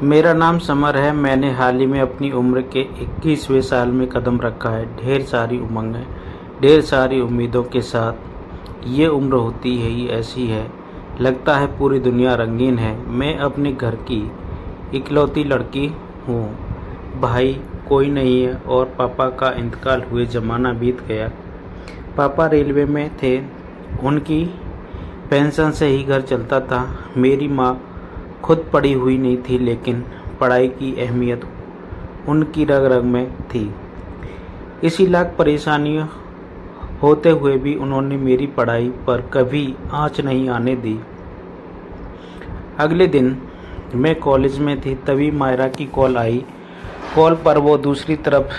मेरा नाम समर है। मैंने हाल ही में अपनी उम्र के 21वें साल में कदम रखा है। ढेर सारी उमंगें, ढेर सारी उम्मीदों के साथ ये उम्र होती है ही ऐसी है। लगता है पूरी दुनिया रंगीन है। मैं अपने घर की इकलौती लड़की हूँ। भाई कोई नहीं है और पापा का इंतकाल हुए ज़माना बीत गया। पापा रेलवे में थे, उनकी पेंशन से ही घर चलता था। मेरी माँ खुद पढ़ी हुई नहीं थी, लेकिन पढ़ाई की अहमियत उनकी रग रग में थी। इसी लाख परेशानियाँ होते हुए भी उन्होंने मेरी पढ़ाई पर कभी आँच नहीं आने दी। अगले दिन मैं कॉलेज में थी, तभी मायरा की कॉल आई। कॉल पर वो दूसरी तरफ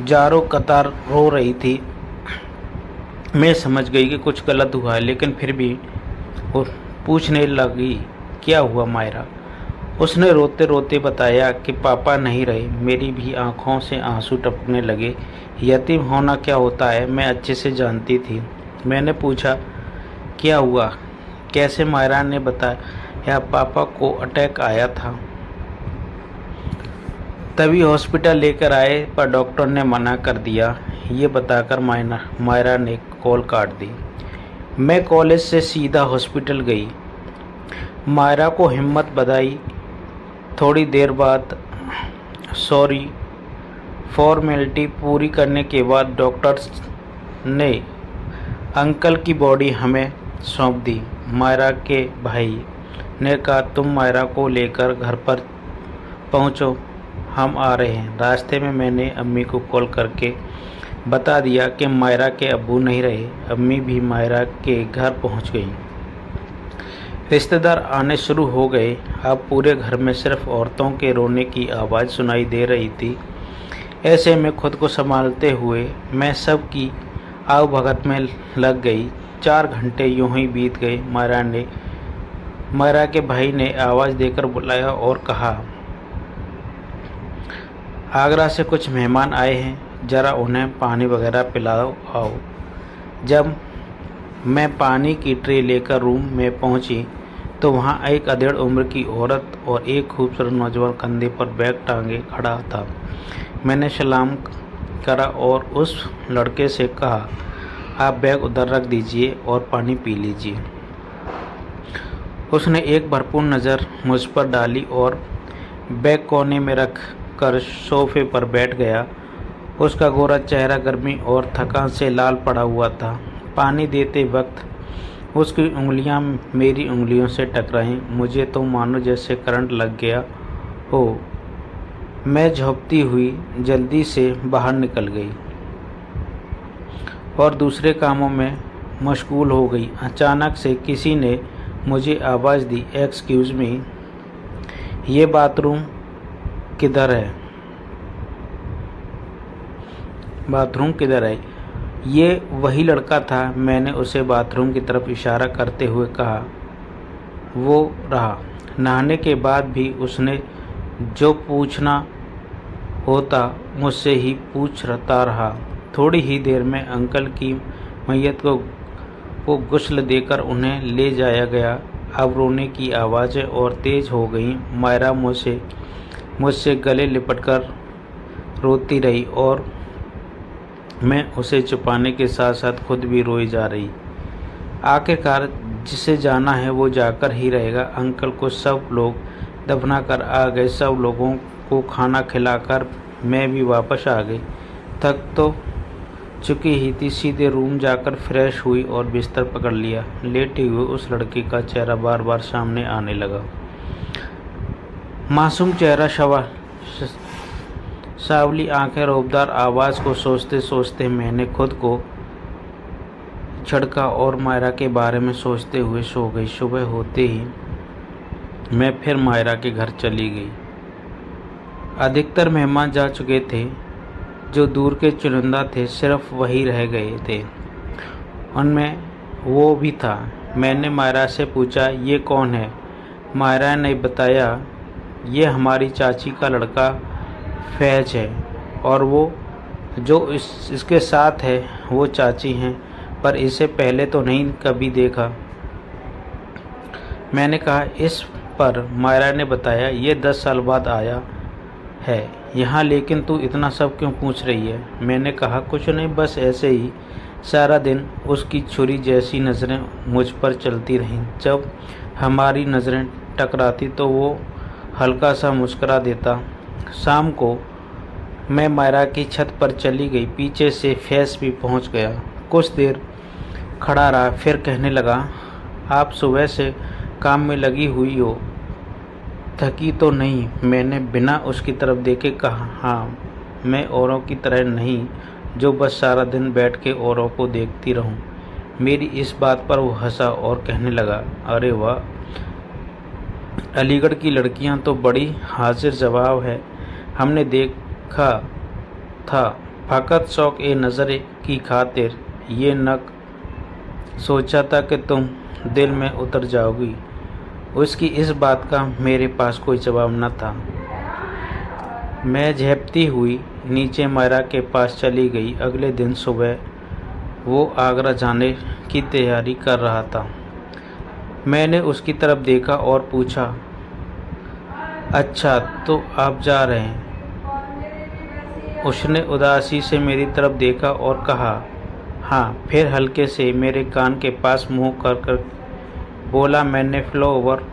जारो कतार रो रही थी। मैं समझ गई कि कुछ गलत हुआ है, लेकिन फिर भी वो पूछने लगी, क्या हुआ मायरा? उसने रोते रोते बताया कि पापा नहीं रहे। मेरी भी आंखों से आंसू टपकने लगे। यतीम होना क्या होता है मैं अच्छे से जानती थी। मैंने पूछा, क्या हुआ? कैसे? मायरा ने बताया, पापा को अटैक आया था, तभी हॉस्पिटल लेकर आए पर डॉक्टर ने मना कर दिया। ये बताकर मायरा ने कॉल काट दी। मैं कॉलेज से सीधा हॉस्पिटल गई। मायरा को हिम्मत बधाई। थोड़ी देर बाद सॉरी फॉर्मेलिटी पूरी करने के बाद डॉक्टर्स ने अंकल की बॉडी हमें सौंप दी। मायरा के भाई ने कहा, तुम मायरा को लेकर घर पर पहुंचो, हम आ रहे हैं। रास्ते में मैंने अम्मी को कॉल करके बता दिया कि मायरा के अब्बू नहीं रहे। अम्मी भी मायरा के घर पहुंच गईं। रिश्तेदार आने शुरू हो गए। अब पूरे घर में सिर्फ औरतों के रोने की आवाज़ सुनाई दे रही थी। ऐसे में खुद को संभालते हुए मैं सबकी आवभगत में लग गई। 4 घंटे यूं ही बीत गए। मायरा के भाई ने आवाज़ देकर बुलाया और कहा, आगरा से कुछ मेहमान आए हैं, ज़रा उन्हें पानी वगैरह पिलाओ आओ। जब मैं पानी की ट्रे लेकर रूम में पहुंची तो वहां एक अधेड़ उम्र की औरत और एक खूबसूरत नौजवान कंधे पर बैग टांगे खड़ा था। मैंने सलाम करा और उस लड़के से कहा, आप बैग उधर रख दीजिए और पानी पी लीजिए। उसने एक भरपूर नज़र मुझ पर डाली और बैग कोने में रख कर सोफे पर बैठ गया। उसका गोरा चेहरा गर्मी और थकान से लाल पड़ा हुआ था। पानी देते वक्त उसकी उंगलियां मेरी उंगलियों से टकराईं। मुझे तो मानो जैसे करंट लग गया हो। मैं झपटी हुई जल्दी से बाहर निकल गई और दूसरे कामों में मशगूल हो गई। अचानक से किसी ने मुझे आवाज़ दी, एक्सक्यूज़ मी, ये बाथरूम किधर है? बाथरूम किधर है? ये वही लड़का था। मैंने उसे बाथरूम की तरफ इशारा करते हुए कहा। वो रहा। नहाने के बाद भी उसने जो पूछना होता मुझसे ही पूछता रहा। थोड़ी ही देर में अंकल की मैयत को गुस्ल देकर उन्हें ले जाया गया। अब रोने की आवाज़ें और तेज़ हो गईं। मायरा मुझसे गले लिपटकर रोती रही और मैं उसे छुपाने के साथ साथ खुद भी रोई जा रही। आखिरकार जिसे जाना है वो जाकर ही रहेगा। अंकल को सब लोग दफना कर आ गए। सब लोगों को खाना खिलाकर मैं भी वापस आ गई। थक तो चुकी ही थी। सीधे रूम जाकर फ्रेश हुई और बिस्तर पकड़ लिया। लेटे हुए उस लड़के का चेहरा बार बार सामने आने लगा। मासूम चेहरा, सावली आंखें, रौबदार आवाज़ को सोचते सोचते मैंने खुद को झटका और मायरा के बारे में सोचते हुए सो गई। सुबह होते ही मैं फिर मायरा के घर चली गई। अधिकतर मेहमान जा चुके थे। जो दूर के चुनिंदा थे सिर्फ वही रह गए थे। उनमें वो भी था। मैंने मायरा से पूछा, ये कौन है? मायरा ने बताया, ये हमारी चाची का लड़का फैज है और वो जो इसके साथ है वो चाची हैं, पर इसे पहले तो नहीं कभी देखा। मैंने कहा, इस पर मायरा ने बताया, ये 10 साल बाद आया है यहाँ, लेकिन तू इतना सब क्यों पूछ रही है? मैंने कहा, कुछ नहीं, बस ऐसे ही। सारा दिन उसकी छुरी जैसी नज़रें मुझ पर चलती रहीं। जब हमारी नज़रें टकराती तो वो हल्का सा मुस्करा देता। शाम को मैं मायरा की छत पर चली गई। पीछे से फैस भी पहुंच गया। कुछ देर खड़ा रहा, फिर कहने लगा, आप सुबह से काम में लगी हुई हो, थकी तो नहीं? मैंने बिना उसकी तरफ देखे कहा, हाँ, मैं औरों की तरह नहीं जो बस सारा दिन बैठ के औरों को देखती रहूं। मेरी इस बात पर वो हंसा और कहने लगा, अरे वाह, अलीगढ़ की लड़कियां तो बड़ी हाजिर जवाब है। हमने देखा था, फ़कत शौक़ ए नज़र की खातिर ये नक सोचा था कि तुम दिल में उतर जाओगी। उसकी इस बात का मेरे पास कोई जवाब न था। मैं झेपती हुई नीचे मायरा के पास चली गई। अगले दिन सुबह वो आगरा जाने की तैयारी कर रहा था। मैंने उसकी तरफ देखा और पूछा, अच्छा तो आप जा रहे हैं? उसने उदासी से मेरी तरफ देखा और कहा, हाँ। फिर हल्के से मेरे कान के पास मुँह कर बोला, मैंने फ्लावर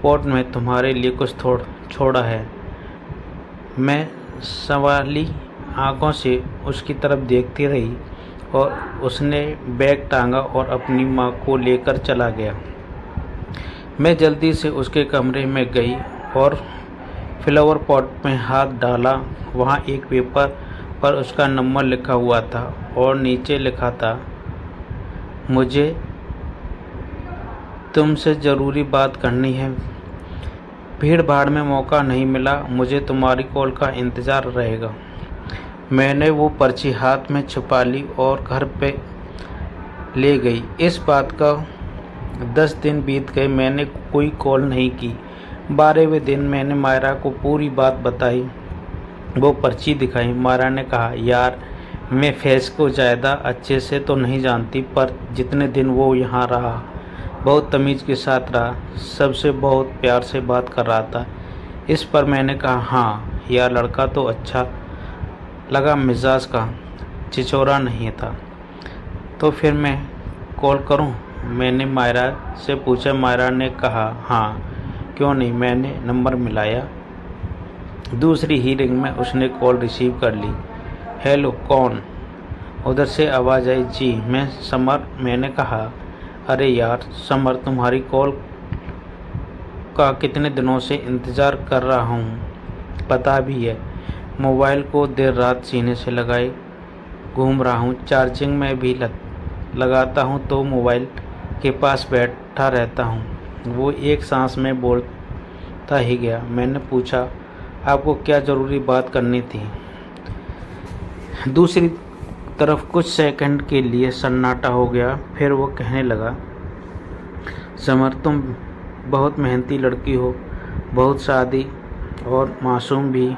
पॉट में तुम्हारे लिए कुछ छोड़ा है। मैं सवाली आंखों से उसकी तरफ देखती रही और उसने बैग टांगा और अपनी माँ को लेकर चला गया। मैं जल्दी से उसके कमरे में गई और फ्लावर पॉट में हाथ डाला। वहाँ एक पेपर पर उसका नंबर लिखा हुआ था और नीचे लिखा था, मुझे तुमसे ज़रूरी बात करनी है। भीड़ भाड़ में मौका नहीं मिला। मुझे तुम्हारी कॉल का इंतज़ार रहेगा। मैंने वो पर्ची हाथ में छुपा ली और घर पे ले गई। इस बात का 10 दिन बीत गए, मैंने कोई कॉल नहीं की। 12वें दिन मैंने मायरा को पूरी बात बताई। वो पर्ची दिखाई। मायरा ने कहा, यार, मैं फैज़ को ज़्यादा अच्छे से तो नहीं जानती, पर जितने दिन वो यहाँ रहा बहुत तमीज़ के साथ रहा, सबसे बहुत प्यार से बात कर रहा था। इस पर मैंने कहा, हाँ यार, लड़का तो अच्छा लगा, मिजाज का छिछोरा नहीं था। तो फिर मैं कॉल करूं? मैंने मायरा से पूछा। मायरा ने कहा, हाँ, क्यों नहीं। मैंने नंबर मिलाया। दूसरी ही रिंग में उसने कॉल रिसीव कर ली। हेलो, कौन? उधर से आवाज़ आई, जी मैं समर। मैंने कहा, अरे यार समर, तुम्हारी कॉल का कितने दिनों से इंतज़ार कर रहा हूँ, पता भी है। मोबाइल को देर रात सीने से लगाए घूम रहा हूँ। चार्जिंग में भी लगाता हूँ तो मोबाइल के पास बैठा रहता हूँ। वो एक सांस में बोलता ही गया। मैंने पूछा, आपको क्या ज़रूरी बात करनी थी? दूसरी तरफ कुछ सेकंड के लिए सन्नाटा हो गया। फिर वो कहने लगा, समर, तुम बहुत मेहनती लड़की हो, बहुत सादी और मासूम भी।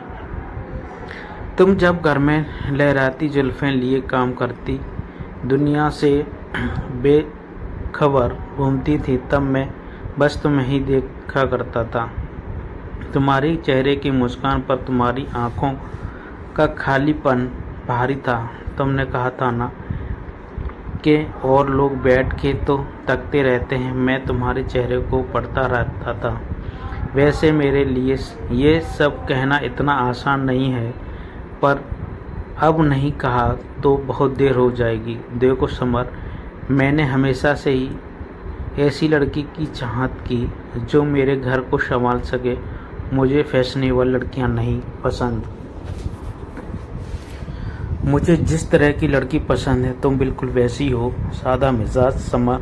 तुम जब घर में लहराती जुल्फ़ें लिए काम करती, दुनिया से बेखबर घूमती थी, तब मैं बस तुम्हें ही देखा करता था। तुम्हारी चेहरे की मुस्कान पर तुम्हारी आँखों का खालीपन भारी था। तुमने कहा था ना कि और लोग बैठ के तो तकते रहते हैं, मैं तुम्हारे चेहरे को पढ़ता रहता था। वैसे मेरे लिए ये सब कहना इतना आसान नहीं है, पर अब नहीं कहा तो बहुत देर हो जाएगी। देखो समर, मैंने हमेशा से ही ऐसी लड़की की चाहत की जो मेरे घर को संभाल सके। मुझे फैशनेबल लड़कियां नहीं पसंद। मुझे जिस तरह की लड़की पसंद है तुम बिल्कुल वैसी हो, सादा मिजाज। समर,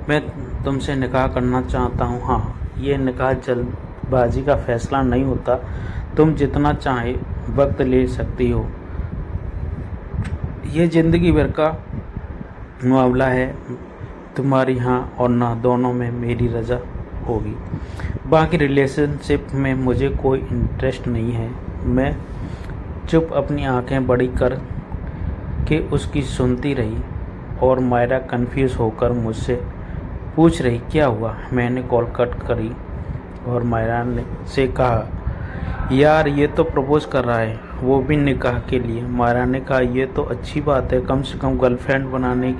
मैं तुमसे निकाह करना चाहता हूँ। हाँ, ये निकाह जल्दबाजी का फैसला नहीं होता। तुम जितना चाहे वक्त ले सकती हो। ये ज़िंदगी भर का मामला है। तुम्हारी हाँ और ना दोनों में मेरी रज़ा होगी। बाकी रिलेशनशिप में मुझे कोई इंटरेस्ट नहीं है। मैं चुप अपनी आंखें बड़ी कर के उसकी सुनती रही और मायरा कंफ्यूज होकर मुझसे पूछ रही क्या हुआ। मैंने कॉल कट करी और मायरा ने से कहा, यार ये तो प्रपोज कर रहा है, वो भी निकाह के लिए। मायरा ने कहा, ये तो अच्छी बात है, कम से कम गर्लफ्रेंड बनाने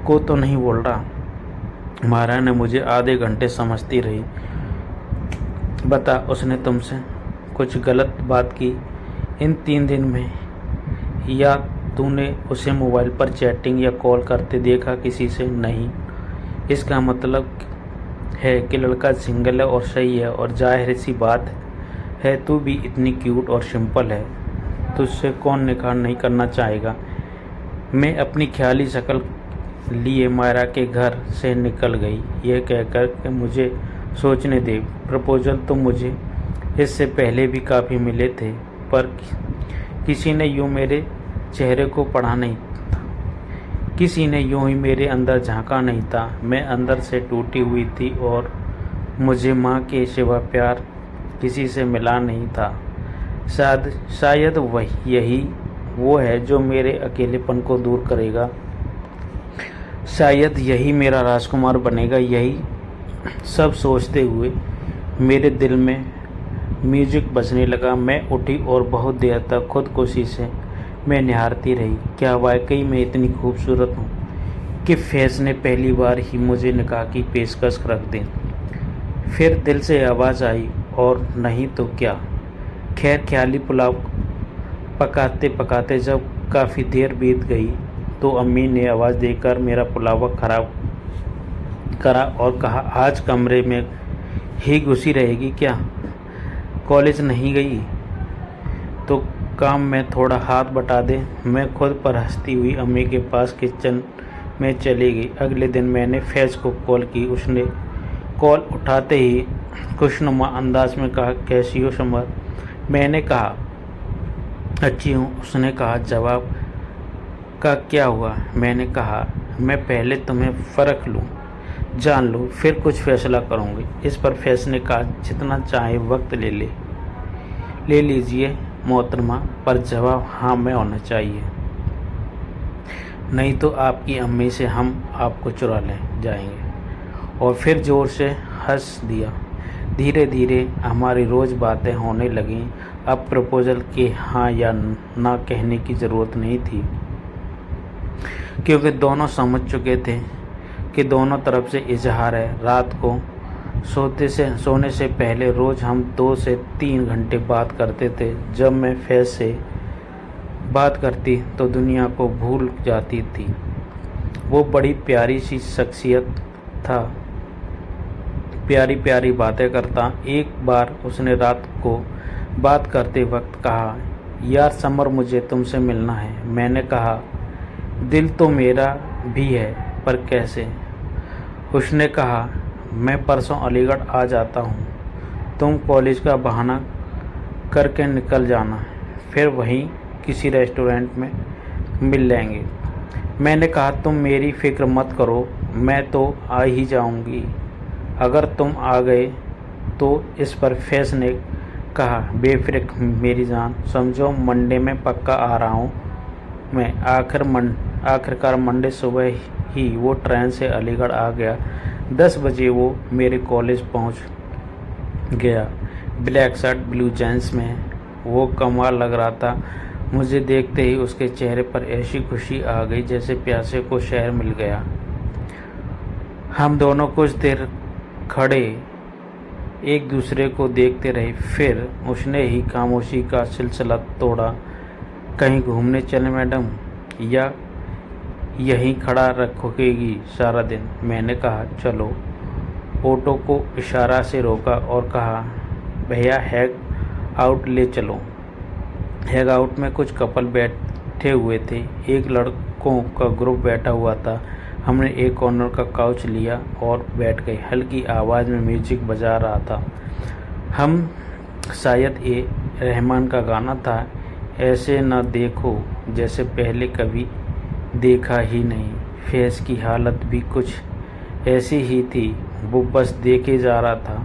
को तो नहीं बोल रहा। मायरा ने मुझे आधे घंटे समझती रही। बता, उसने तुमसे कुछ गलत बात की इन 3 दिन में, या तूने उसे मोबाइल पर चैटिंग या कॉल करते देखा किसी से? नहीं। इसका मतलब है कि लड़का सिंगल है और सही है, और जाहिर सी बात है तू भी इतनी क्यूट और सिंपल है, तुझसे कौन निकाह नहीं करना चाहेगा। मैं अपनी ख्याली शक्ल लिए मायरा के घर से निकल गई, यह कहकर कि मुझे सोचने दे। प्रपोजल तो मुझे इससे पहले भी काफ़ी मिले थे, पर किसी ने यूँ मेरे चेहरे को पढ़ा नहीं, किसी ने यूँ ही मेरे अंदर झांका नहीं था। मैं अंदर से टूटी हुई थी और मुझे माँ के सिवा प्यार किसी से मिला नहीं था। शायद यही वो है जो मेरे अकेलेपन को दूर करेगा, शायद यही मेरा राजकुमार बनेगा। यही सब सोचते हुए मेरे दिल में म्यूजिक बजने लगा। मैं उठी और बहुत देर तक खुदकुशी से मैं निहारती रही। क्या वाकई मैं इतनी खूबसूरत हूँ कि फैज़ ने पहली बार ही मुझे निकाह की पेशकश रख दी? फिर दिल से आवाज़ आई, और नहीं तो क्या। खैर, ख्याली पुलाव पकाते पकाते जब काफ़ी देर बीत गई तो अम्मी ने आवाज़ देकर मेरा पुलाव खराब करा और कहा, आज कमरे में ही घुसी रहेगी क्या? कॉलेज नहीं गई तो काम में थोड़ा हाथ बटा दे। मैं खुद पर हंसती हुई अम्मी के पास किचन में चली गई। अगले दिन मैंने फैज़ को कॉल की। उसने कॉल उठाते ही खुशनुमा अंदाज में कहा, कैसी हो समर? मैंने कहा, अच्छी हूँ। उसने कहा, जवाब का क्या हुआ? मैंने कहा, मैं पहले तुम्हें फ़र्क लूँ, जान लूँ, फिर कुछ फैसला करूँगी। इस पर फैज़ ने कहा, जितना चाहे वक्त ले लीजिए मोहतरमा, पर जवाब हाँ में होना चाहिए, नहीं तो आपकी अम्मी से हम आपको चुरा ले जाएंगे। और फिर ज़ोर से हंस दिया। धीरे धीरे हमारी रोज़ बातें होने लगीं। अब प्रपोज़ल के हाँ या ना कहने की ज़रूरत नहीं थी, क्योंकि दोनों समझ चुके थे कि दोनों तरफ से इजहार है। रात को सोने से पहले रोज़ हम 2 से 3 घंटे बात करते थे। जब मैं फैज़ से बात करती तो दुनिया को भूल जाती थी। वो बड़ी प्यारी सी शख्सियत था, प्यारी प्यारी बातें करता। एक बार उसने रात को बात करते वक्त कहा, यार समर, मुझे तुमसे मिलना है। मैंने कहा, दिल तो मेरा भी है, पर कैसे? उसने कहा, मैं परसों अलीगढ़ आ जाता हूँ, तुम कॉलेज का बहाना करके निकल जाना, फिर वहीं किसी रेस्टोरेंट में मिल लेंगे। मैंने कहा, तुम मेरी फ़िक्र मत करो, मैं तो आ ही जाऊँगी अगर तुम आ गए तो। इस पर फैज़ ने कहा, बेफिक्र मेरी जान, समझो मंडे में पक्का आ रहा हूँ मैं। आखिरकार मंडे सुबह ही वो ट्रेन से अलीगढ़ आ गया। 10 बजे वो मेरे कॉलेज पहुँच गया। ब्लैक शर्ट ब्लू जींस में वो कमाल लग रहा था। मुझे देखते ही उसके चेहरे पर ऐसी खुशी आ गई जैसे प्यासे को शहर मिल गया। हम दोनों कुछ देर खड़े एक दूसरे को देखते रहे। फिर उसने ही खामोशी का सिलसिला तोड़ा, कहीं घूमने चले मैडम, या यहीं खड़ा रखोगी सारा दिन? मैंने कहा, चलो। ऑटो को इशारा से रोका और कहा, भैया हैग आउट ले चलो। हैग आउट में कुछ कपल बैठे हुए थे, एक लड़कों का ग्रुप बैठा हुआ था। हमने एक कॉर्नर का काउच लिया और बैठ गए। हल्की आवाज़ में म्यूजिक बजा रहा था। हम शायद ए रहमान का गाना था, ऐसे न देखो जैसे पहले कभी देखा ही नहीं। फैज़ की हालत भी कुछ ऐसी ही थी, वो बस देखे जा रहा था।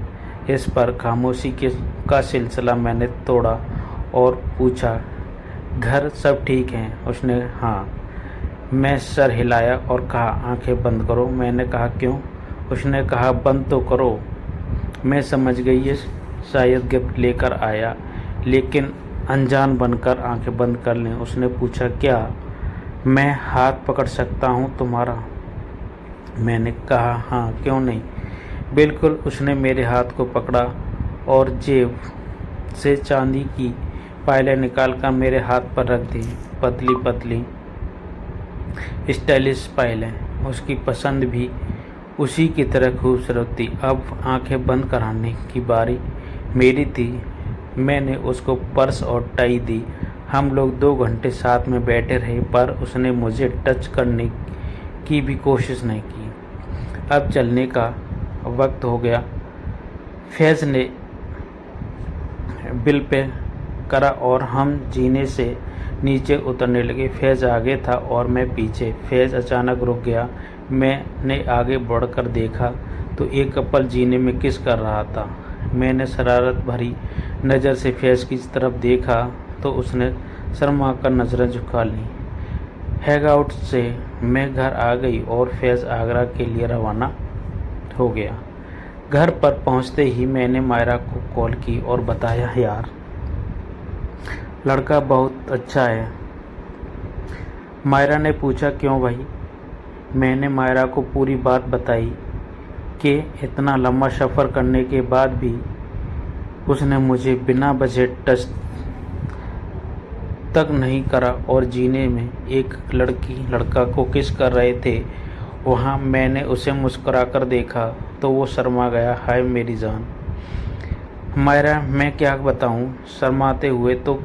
इस पर खामोशी का सिलसिला मैंने तोड़ा और पूछा, घर सब ठीक हैं? उसने हाँ। मैं सर हिलाया और कहा, आंखें बंद करो। मैंने कहा, क्यों? उसने कहा, बंद तो करो। मैं समझ गई ये शायद गिफ्ट लेकर आया, लेकिन अनजान बनकर आंखें बंद कर लें। उसने पूछा, क्या मैं हाथ पकड़ सकता हूँ तुम्हारा? मैंने कहा, हाँ, क्यों नहीं, बिल्कुल। उसने मेरे हाथ को पकड़ा और जेब से चांदी की पायलें निकालकर मेरे हाथ पर रख दी। पतली पतली स्टाइलिश पायलें, उसकी पसंद भी उसी की तरह खूबसूरत थी। अब आंखें बंद कराने की बारी मेरी थी। मैंने उसको पर्स और टाई दी। हम लोग 2 घंटे साथ में बैठे रहे, पर उसने मुझे टच करने की भी कोशिश नहीं की। अब चलने का वक्त हो गया। फैज़ ने बिल पे करा और हम जीने से नीचे उतरने लगे। फैज़ आगे था और मैं पीछे। फैज़ अचानक रुक गया। मैंने आगे बढ़कर देखा तो एक कपल जीने में किस कर रहा था। मैंने शरारत भरी नज़र से फैज़ की तरफ देखा तो उसने शर्मा कर नज़रें झुका लीं। हैंगआउट से मैं घर आ गई और फैज़ आगरा के लिए रवाना हो गया। घर पर पहुंचते ही मैंने मायरा को कॉल की और बताया, यार, लड़का बहुत अच्छा है। मायरा ने पूछा, क्यों भाई? मैंने मायरा को पूरी बात बताई कि इतना लंबा सफ़र करने के बाद भी उसने मुझे बिना वजह टच तक नहीं करा और जीने में एक लड़का को किस कर रहे थे। वहाँ मैंने उसे मुस्कुराकर देखा तो वो शर्मा गया। हाय मेरी जान। मायरा, मैं क्या बताऊँ, शर्माते हुए तो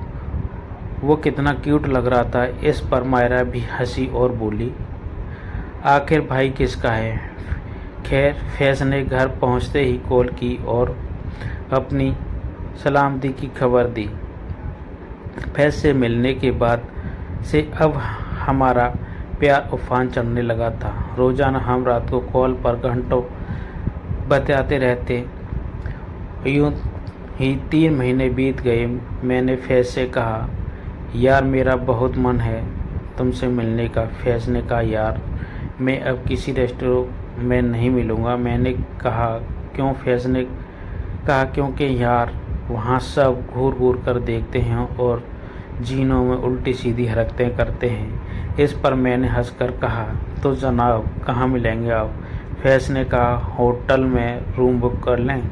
वो कितना क्यूट लग रहा था। इस पर मायरा भी हंसी और बोली, आखिर भाई किसका है? खैर, फैज़ ने घर पहुँचते ही कॉल की और अपनी सलामती की खबर दी। फैज़ से मिलने के बाद से अब हमारा प्यार उफान चढ़ने लगा था। रोज़ाना हम रात को कॉल पर घंटों बतियाते रहते। यूँ ही 3 महीने बीत गए। मैंने फैज़ से कहा, यार, मेरा बहुत मन है तुमसे मिलने का। फैज़ ने कहा, यार, मैं अब किसी रेस्टोरेंट में नहीं मिलूँगा। मैंने कहा, क्यों? फैज़ ने कहा, क्योंकि यार, वहाँ सब घूर घूर कर देखते हैं और जीनों में उल्टी सीधी हरकतें करते हैं। इस पर मैंने हंसकर कहा, तो जनाब, कहाँ मिलेंगे आप? फैज़ ने कहा, होटल में रूम बुक कर लें,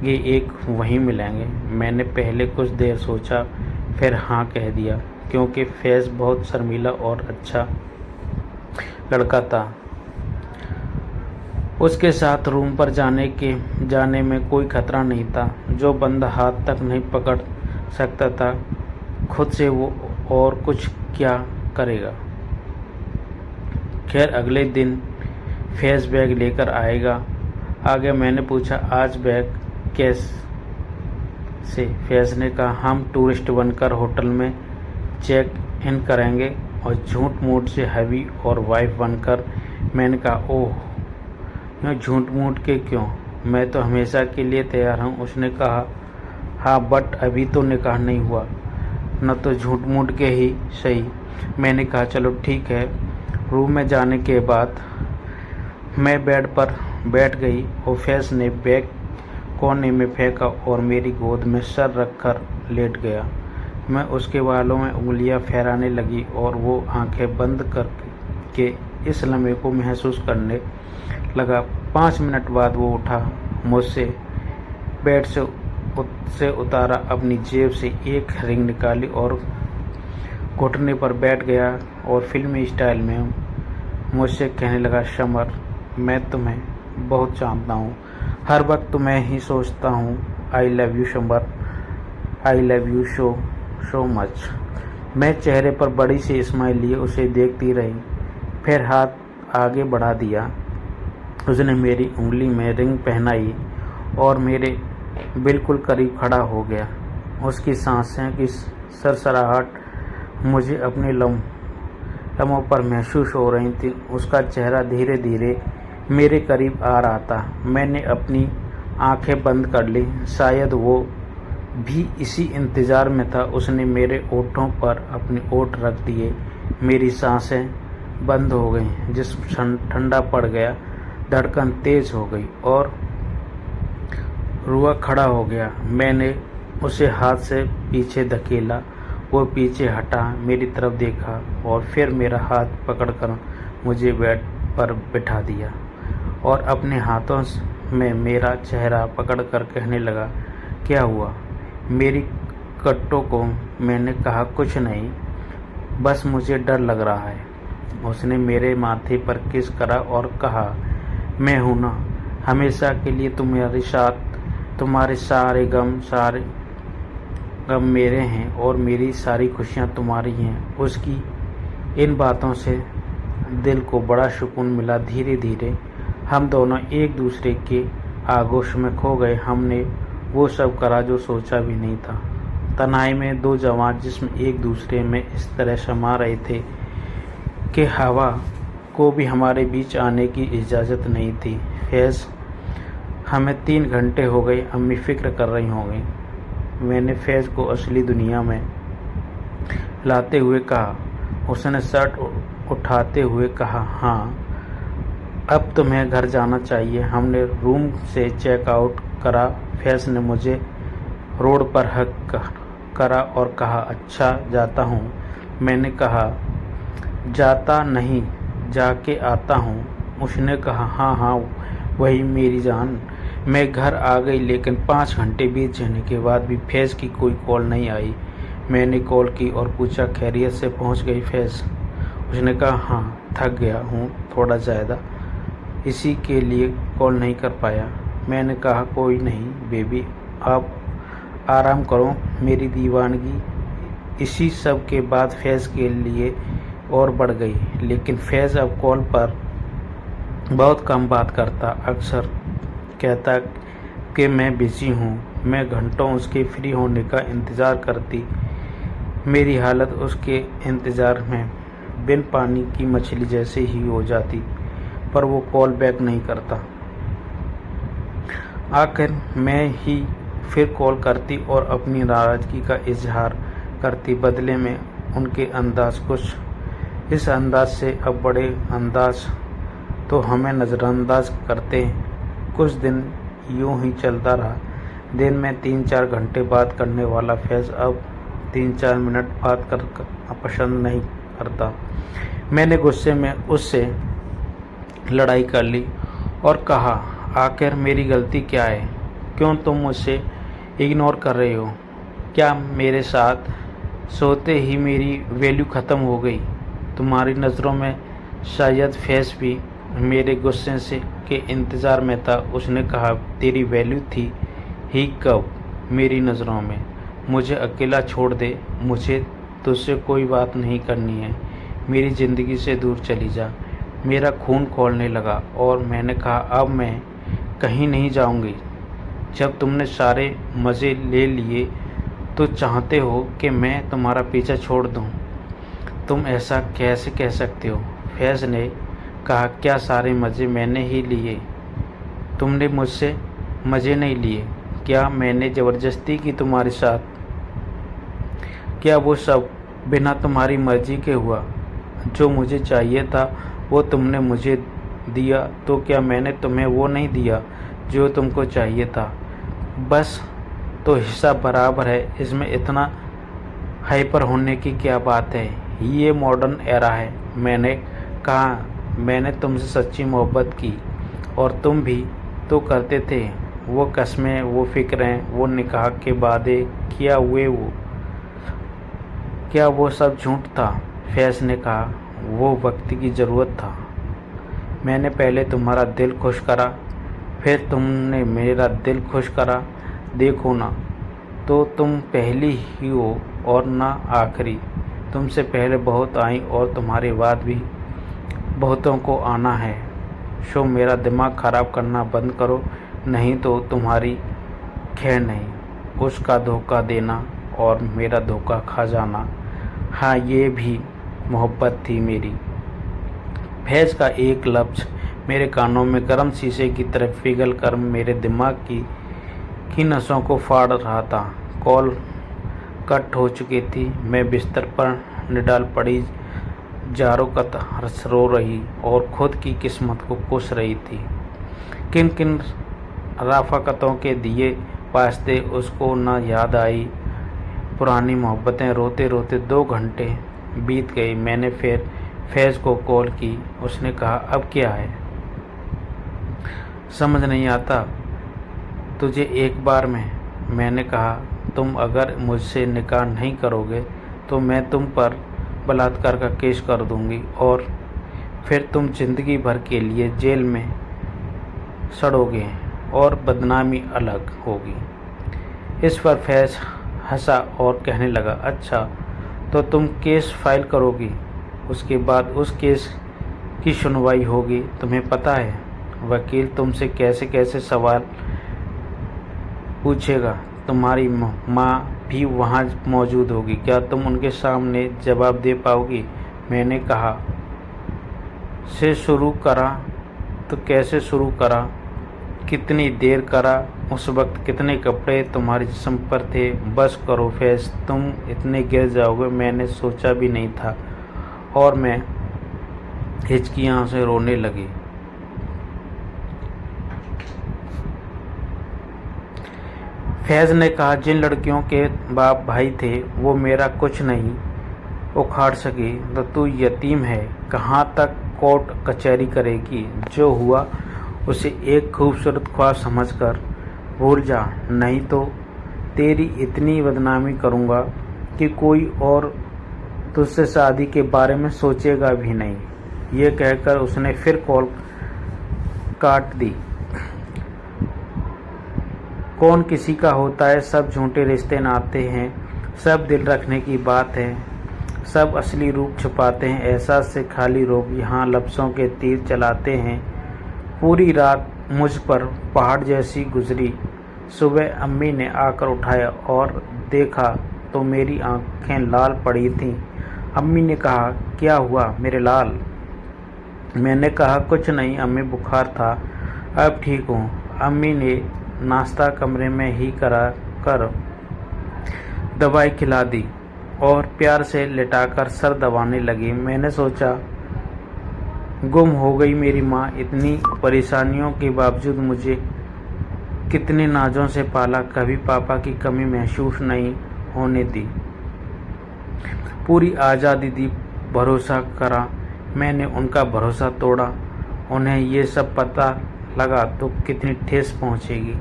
ये एक वहीं मिलेंगे। मैंने पहले कुछ देर सोचा, फिर हाँ कह दिया, क्योंकि फैज़ बहुत शर्मीला और अच्छा लड़का था। उसके साथ रूम पर जाने में कोई खतरा नहीं था। जो बंदा हाथ तक नहीं पकड़ सकता था खुद से, वो और कुछ क्या करेगा। खैर, अगले दिन फैज़ बैग लेकर आगे मैंने पूछा, आज बैग कैसे? फैज़ ने कहा, हम टूरिस्ट बनकर होटल में चेक इन करेंगे। और झूठ मूठ से हबी और वाइफ बनकर। मैंने कहा, ओह, यूँ झूठ मूठ के क्यों? मैं तो हमेशा के लिए तैयार हूँ। उसने कहा, हाँ, बट अभी तो निकाह नहीं हुआ, न तो झूठ मूठ के ही सही। मैंने कहा, चलो ठीक है। रूम में जाने के बाद मैं बेड पर बैठ गई और फैज़ ने बैग कोने में फेंका और मेरी गोद में सर रखकर लेट गया। मैं उसके बालों में उंगलियां फहराने लगी और वो आंखें बंद करके इस लम्हे को महसूस करने लगा। 5 मिनट बाद वो उठा, मुझसे बेड से उतारा, अपनी जेब से एक रिंग निकाली और घुटने पर बैठ गया और फिल्मी स्टाइल में मुझसे कहने लगा, समर, मैं तुम्हें बहुत चाहता हूँ। हर वक्त तुम्हें ही सोचता हूँ। I love you summer, I love you so much. मैं चेहरे पर बड़ी सी स्माइल लिए उसे देखती रही, फिर हाथ आगे बढ़ा दिया। उसने मेरी उंगली में रिंग पहनाई और मेरे बिल्कुल करीब खड़ा हो गया। उसकी सांसें की सरसराहट मुझे अपने लम्हों पर महसूस हो रही थी। उसका चेहरा धीरे धीरे मेरे करीब आ रहा था। मैंने अपनी आंखें बंद कर ली। शायद वो भी इसी इंतज़ार में था। उसने मेरे ओठों पर अपने ओठ रख दिए। मेरी सांसें बंद हो गईं, जिस्म ठंडा पड़ गया। धड़कन तेज हो गई और रुआ खड़ा हो गया। मैंने उसे हाथ से पीछे धकेला। वो पीछे हटा, मेरी तरफ देखा और फिर मेरा हाथ पकड़कर मुझे बेड पर बिठा दिया और अपने हाथों में मेरा चेहरा पकड़कर कहने लगा, क्या हुआ? मेरी कट्टों को मैंने कहा, कुछ नहीं, बस मुझे डर लग रहा है। उसने मेरे माथे पर किस करा और कहा, मैं हूं ना, हमेशा के लिए तुम्हारे साथ। तुम्हारे सारे गम मेरे हैं और मेरी सारी खुशियां तुम्हारी हैं। उसकी इन बातों से दिल को बड़ा सुकून मिला। धीरे धीरे हम दोनों एक दूसरे के आगोश में खो गए। हमने वो सब करा जो सोचा भी नहीं था। तन्हाई में दो जवान जिस्म एक दूसरे में इस तरह समा रहे थे कि हवा को भी हमारे बीच आने की इजाज़त नहीं थी। फैज़, हमें 3 घंटे हो गए, अम्मी फ़िक्र कर रही होंगी। मैंने फैज़ को असली दुनिया में लाते हुए कहा। उसने शर्ट उठाते हुए कहा, हाँ, अब तुम्हें घर जाना चाहिए। हमने रूम से चेकआउट करा। फैज़ ने मुझे रोड पर हक करा और कहा, अच्छा, जाता हूँ। मैंने कहा, जाता नहीं, जाके आता हूँ। उसने कहा, हाँ हाँ वही मेरी जान। मैं घर आ गई, लेकिन 5 घंटे बीत जाने के बाद भी फैज़ की कोई कॉल नहीं आई। मैंने कॉल की और पूछा, खैरियत से पहुँच गई फैज़? उसने कहा, हाँ, थक गया हूँ थोड़ा ज़्यादा, इसी के लिए कॉल नहीं कर पाया। मैंने कहा, कोई नहीं बेबी, आप आराम करो। मेरी दीवानगी इसी सब के बाद फैज़ के लिए और बढ़ गई। लेकिन फैज़ अब कॉल पर बहुत कम बात करता। अक्सर कहता कि मैं बिज़ी हूँ। मैं घंटों उसके फ्री होने का इंतज़ार करती। मेरी हालत उसके इंतज़ार में बिन पानी की मछली जैसे ही हो जाती, पर वो कॉल बैक नहीं करता। आखिर मैं ही फिर कॉल करती और अपनी नाराज़गी का इजहार करती। बदले में उनके अंदाज कुछ इस अंदाज से अब बड़े अंदाज तो हमें नज़रअंदाज करते। कुछ दिन यूं ही चलता रहा। दिन में 3-4 घंटे बात करने वाला फैज़ अब 3-4 मिनट बात कर पसंद नहीं करता। मैंने गुस्से में उससे लड़ाई कर ली और कहा, आखिर मेरी गलती क्या है? क्यों तुम मुझसे इग्नोर कर रहे हो? क्या मेरे साथ सोते ही मेरी वैल्यू ख़त्म हो गई? तुम्हारी नज़रों में शायद फैज़ भी मेरे गुस्से से के इंतज़ार में था। उसने कहा, तेरी वैल्यू थी ही कब मेरी नज़रों में? मुझे अकेला छोड़ दे, मुझे तुझसे कोई बात नहीं करनी है। मेरी ज़िंदगी से दूर चली जा। मेरा खून खौलने लगा और मैंने कहा, अब मैं कहीं नहीं जाऊंगी। जब तुमने सारे मज़े ले लिए तो चाहते हो कि मैं तुम्हारा पीछा छोड़ दूं? तुम ऐसा कैसे कह सकते हो? फैज़ ने कहा, क्या सारे मज़े मैंने ही लिए? तुमने मुझसे मज़े नहीं लिए। क्या मैंने ज़बरदस्ती की तुम्हारे साथ? क्या वो सब बिना तुम्हारी मर्ज़ी के हुआ? जो मुझे चाहिए था वो तुमने मुझे दिया, तो क्या मैंने तुम्हें वो नहीं दिया जो तुमको चाहिए था? बस तो हिस्सा बराबर है। इसमें इतना हाइपर होने की क्या बात है? ये मॉडर्न एरा है। मैंने कहा, मैंने तुमसे सच्ची मोहब्बत की और तुम भी तो करते थे। वो कस्में, वो फ़िक्रें, वो निकाह के वादे किया हुए, क्या वो सब झूठ था? फैज़ ने कहा, वो वक्त की ज़रूरत था। मैंने पहले तुम्हारा दिल खुश करा, फिर तुमने मेरा दिल खुश करा। देखो ना, तो तुम पहली ही हो और ना आखिरी। तुमसे पहले बहुत आई और तुम्हारे बाद भी बहुतों को आना है। सो मेरा दिमाग ख़राब करना बंद करो, नहीं तो तुम्हारी खैर नहीं। उसका धोखा देना और मेरा धोखा खा जाना, हाँ, ये भी मोहब्बत थी मेरी। फैज़ का एक लफ्ज़ मेरे कानों में गर्म शीशे की तरह पिघल कर मेरे दिमाग की नसों को फाड़ रहा था। कॉल कट हो चुकी थी। मैं बिस्तर पर निडाल पड़ी जारों का रो रही और खुद की किस्मत को कोस रही थी। किन किन रफ़ाक़तों के दिए वास्ते उसको न याद आई पुरानी मोहब्बतें। रोते रोते 2 घंटे बीत गए। मैंने फिर फैज़ को कॉल की। उसने कहा, अब क्या है? समझ नहीं आता तुझे एक बार में? मैंने कहा, तुम अगर मुझसे निकाह नहीं करोगे तो मैं तुम पर बलात्कार का केस कर दूंगी और फिर तुम ज़िंदगी भर के लिए जेल में सड़ोगे और बदनामी अलग होगी। इस पर फैज़ हंसा और कहने लगा, अच्छा तो तुम केस फाइल करोगी, उसके बाद उस केस की सुनवाई होगी। तुम्हें पता है वकील तुमसे कैसे कैसे सवाल पूछेगा। तुम्हारी माँ भी वहाँ मौजूद होगी, क्या तुम उनके सामने जवाब दे पाओगी? मैंने कहा, से शुरू करा तो कैसे शुरू करा, कितनी देर करा, उस वक्त कितने कपड़े तुम्हारे जिस्म पर थे? बस करो फैज़, तुम इतने गिर जाओगे मैंने सोचा भी नहीं था। और मैं हिचकियाँ से रोने लगी। फैज़ ने कहा, जिन लड़कियों के बाप भाई थे वो मेरा कुछ नहीं उखाड़ सकी तो तू यतीम है, कहाँ तक कोर्ट कचहरी करेगी? जो हुआ उसे एक खूबसूरत ख्वाब समझकर भूल जा, नहीं तो तेरी इतनी बदनामी करूँगा कि कोई और तुझसे शादी के बारे में सोचेगा भी नहीं। ये कहकर उसने फिर कॉल काट दी। कौन किसी का होता है, सब झूठे रिश्ते नाते हैं, सब दिल रखने की बात है, सब असली रूप छुपाते हैं, एहसास से खाली लोग यहाँ लफ्ज़ों के तीर चलाते हैं। पूरी रात मुझ पर पहाड़ जैसी गुजरी। सुबह अम्मी ने आकर उठाया और देखा तो मेरी आंखें लाल पड़ी थीं। अम्मी ने कहा, क्या हुआ मेरे लाल? मैंने कहा, कुछ नहीं अम्मी, बुखार था, अब ठीक हूँ। अम्मी ने नाश्ता कमरे में ही करा कर दवाई खिला दी और प्यार से लेटाकर सर दबाने लगी। मैंने सोचा, गुम हो गई मेरी माँ, इतनी परेशानियों के बावजूद मुझे कितने नाज़ों से पाला, कभी पापा की कमी महसूस नहीं होने दी, पूरी आज़ादी दी, भरोसा करा, मैंने उनका भरोसा तोड़ा। उन्हें ये सब पता लगा तो कितनी ठेस पहुँचेगी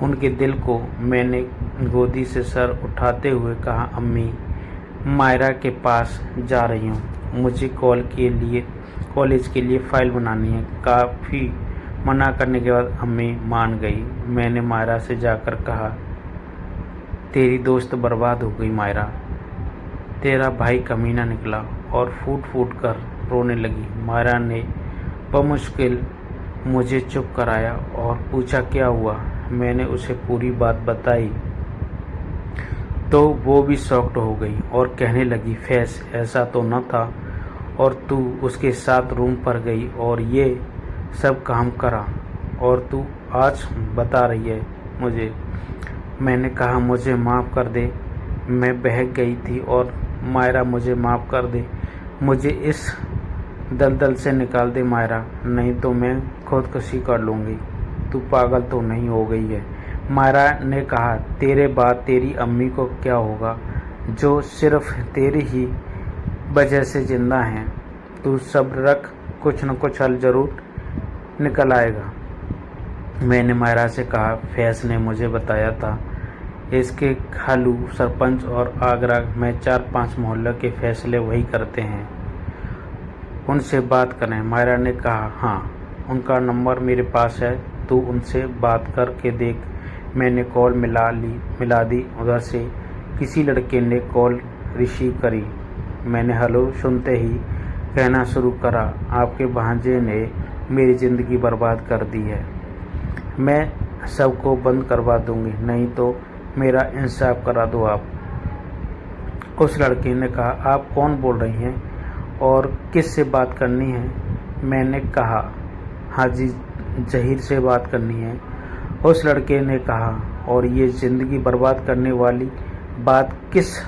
उनके दिल को। मैंने गोदी से सर उठाते हुए कहा, अम्मी, मायरा के पास जा रही हूँ, मुझे कॉलेज के लिए फ़ाइल बनानी है। काफ़ी मना करने के बाद अम्मी मान गई। मैंने मायरा से जाकर कहा, तेरी दोस्त बर्बाद हो गई मायरा, तेरा भाई कमीना निकला, और फूट फूट कर रोने लगी। मायरा ने बमुश्किल मुझे चुप कराया और पूछा, क्या हुआ? मैंने उसे पूरी बात बताई तो वो भी शॉक्ड हो गई और कहने लगी, फैज़ ऐसा तो न था, और तू उसके साथ रूम पर गई और ये सब काम करा और तू आज बता रही है मुझे। मैंने कहा, मुझे माफ़ कर दे, मैं बहक गई थी, और मायरा मुझे माफ़ कर दे, मुझे इस दलदल से निकाल दे मायरा, नहीं तो मैं खुदकुशी कर लूँगी। तू पागल तो नहीं हो गई है? मायरा ने कहा, तेरे बाद तेरी अम्मी को क्या होगा जो सिर्फ तेरी ही वजह से जिंदा हैं? तू सब्र रख, कुछ न कुछ हल ज़रूर निकल आएगा। मैंने मायरा से कहा, फैज़ ने मुझे बताया था इसके खालू सरपंच और आगरा में 4-5 मोहल्ले के फैसले वही करते हैं, उनसे बात करें। मायरा ने कहा, हाँ, उनका नंबर मेरे पास है, तू उनसे बात करके देख। मैंने कॉल मिला दी। उधर से किसी लड़के ने कॉल रिसीव करी। मैंने हेलो सुनते ही कहना शुरू करा, आपके भांजे ने मेरी ज़िंदगी बर्बाद कर दी है, मैं सबको बंद करवा दूंगी, नहीं तो मेरा इंसाफ करा दो आप। उस लड़के ने कहा, आप कौन बोल रही हैं और किस से बात करनी है? मैंने कहा, हाजी जहीर से बात करनी है। उस लड़के ने कहा, और ये ज़िंदगी बर्बाद करने वाली बात किस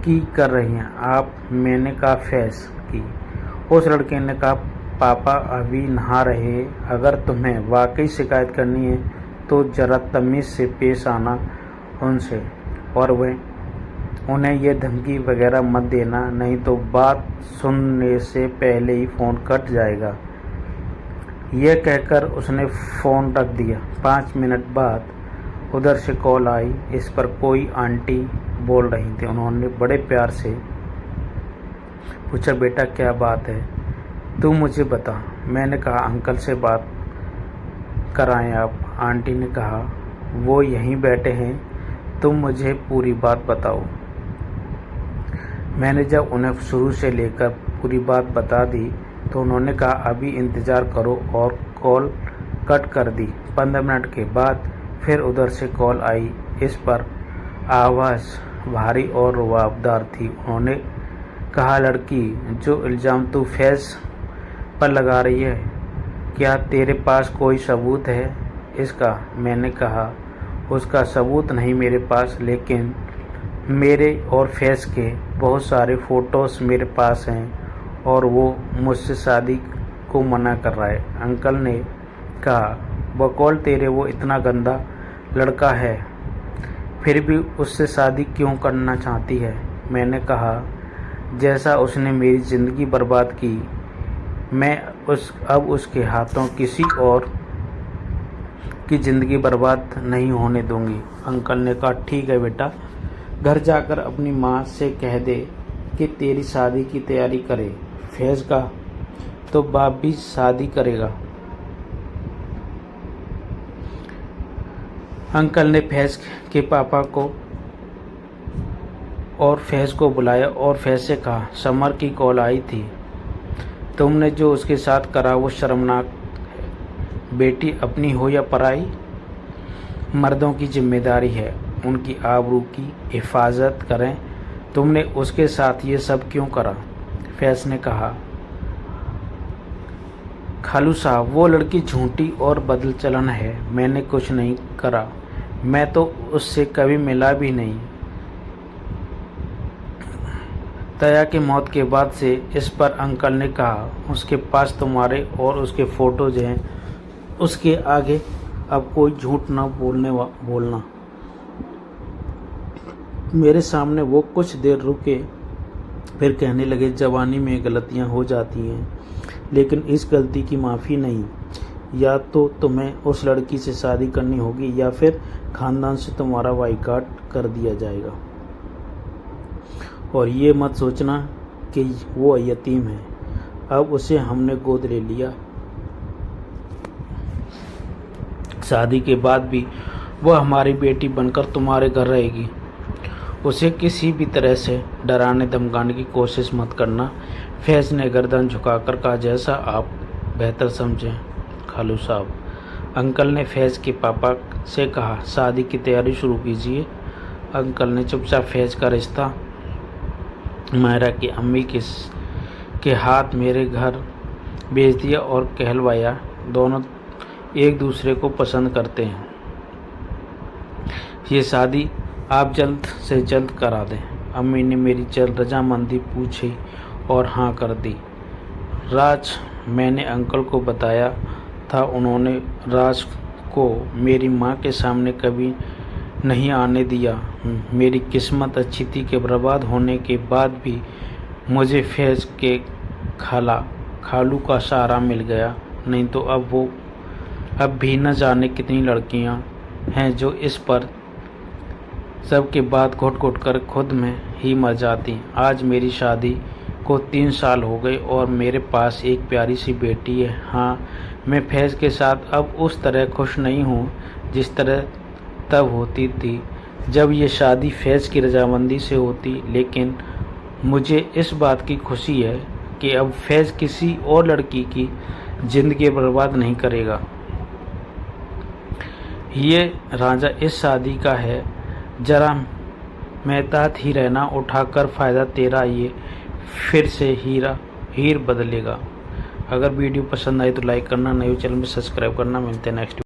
की कर रही हैं आप? मैंने कहा, फैज़ की। उस लड़के ने कहा, पापा अभी नहा रहे। अगर तुम्हें वाकई शिकायत करनी है तो ज़रा तमीज़ से पेश आना उनसे, और उन्हें ये धमकी वगैरह मत देना, नहीं तो बात सुनने से पहले ही फ़ोन कट जाएगा। यह कहकर उसने फ़ोन रख दिया। 5 मिनट बाद उधर से कॉल आई। इस पर कोई आंटी बोल रही थी। उन्होंने बड़े प्यार से पूछा, बेटा क्या बात है, तू मुझे बता। मैंने कहा, अंकल से बात कराएं आप। आंटी ने कहा, वो यहीं बैठे हैं, तुम मुझे पूरी बात बताओ। मैंने जब उन्हें शुरू से लेकर पूरी बात बता दी तो उन्होंने कहा, अभी इंतज़ार करो, और कॉल कट कर दी। 15 मिनट के बाद फिर उधर से कॉल आई। इस पर आवाज़ भारी और रुआबदार थी। उन्होंने कहा, लड़की, जो इल्ज़ाम तू फैज़ पर लगा रही है, क्या तेरे पास कोई सबूत है इसका? मैंने कहा, उसका सबूत नहीं मेरे पास, लेकिन मेरे और फैज़ के बहुत सारे फ़ोटोज़ मेरे पास हैं, और वो मुझसे शादी को मना कर रहा है। अंकल ने कहा, बकौल तेरे वो इतना गंदा लड़का है, फिर भी उससे शादी क्यों करना चाहती है? मैंने कहा, जैसा उसने मेरी ज़िंदगी बर्बाद की, मैं अब उसके हाथों किसी और की ज़िंदगी बर्बाद नहीं होने दूंगी। अंकल ने कहा, ठीक है बेटा, घर जाकर अपनी माँ से कह दे कि तेरी शादी की तैयारी करे। फैज़ का तो बाप भी शादी करेगा। अंकल ने फैज़ के पापा को और फैज़ को बुलाया और फैज़ से कहा, समर की कॉल आई थी, तुमने जो उसके साथ करा वो शर्मनाक है। बेटी अपनी हो या पराई, मर्दों की जिम्मेदारी है उनकी आबरू की हिफाजत करें। तुमने उसके साथ ये सब क्यों करा? फैज़ ने कहा, खालू साहब, वो लड़की झूठी और बदल चलन है, मैंने कुछ नहीं करा, मैं तो उससे कभी मिला भी नहीं। तया की मौत के बाद से। इस पर अंकल ने कहा, उसके पास तुम्हारे और उसके फ़ोटोज़ हैं, उसके आगे अब कोई झूठ ना बोलना। मेरे सामने वो कुछ देर रुके, फिर कहने लगे, जवानी में गलतियां हो जाती हैं, लेकिन इस गलती की माफ़ी नहीं। या तो तुम्हें उस लड़की से शादी करनी होगी या फिर ख़ानदान से तुम्हारा बाइकाट कर दिया जाएगा। और ये मत सोचना कि वो यतीम है, अब उसे हमने गोद ले लिया। शादी के बाद भी वह हमारी बेटी बनकर तुम्हारे घर रहेगी। उसे किसी भी तरह से डराने धमकाने की कोशिश मत करना। फैज़ ने गर्दन झुकाकर कहा, जैसा आप बेहतर समझें खालू साहब। अंकल ने फैज़ के पापा से कहा, शादी की तैयारी शुरू कीजिए। अंकल ने चुपचाप फैज़ का रिश्ता मायरा की अम्मी के हाथ मेरे घर भेज दिया और कहलवाया, दोनों एक दूसरे को पसंद करते हैं, ये शादी आप जल्द से जल्द करा दें। अम्मी ने मेरी जल्द रजामंदी पूछी और हाँ कर दी। राज मैंने अंकल को बताया था, उन्होंने राज को मेरी माँ के सामने कभी नहीं आने दिया। मेरी किस्मत अच्छी थी कि बर्बाद होने के बाद भी मुझे फैज़ के खालू का सहारा मिल गया, नहीं तो अब भी न जाने कितनी लड़कियां हैं जो इस पर सबके बाद घुट-घुट कर खुद में ही मर जाती। आज मेरी शादी को 3 साल हो गए और मेरे पास एक प्यारी सी बेटी है। हाँ, मैं फैज़ के साथ अब उस तरह खुश नहीं हूँ जिस तरह तब होती थी जब ये शादी फैज़ की रजामंदी से होती, लेकिन मुझे इस बात की खुशी है कि अब फैज़ किसी और लड़की की ज़िंदगी बर्बाद नहीं करेगा। ये राजा इस शादी का है, ज़रा मेहतात ही रहना, उठाकर फ़ायदा तेरा ये फिर से हीर बदलेगा। अगर वीडियो पसंद आई तो लाइक करना, नए चैनल में सब्सक्राइब करना। मिलते हैं नेक्स्ट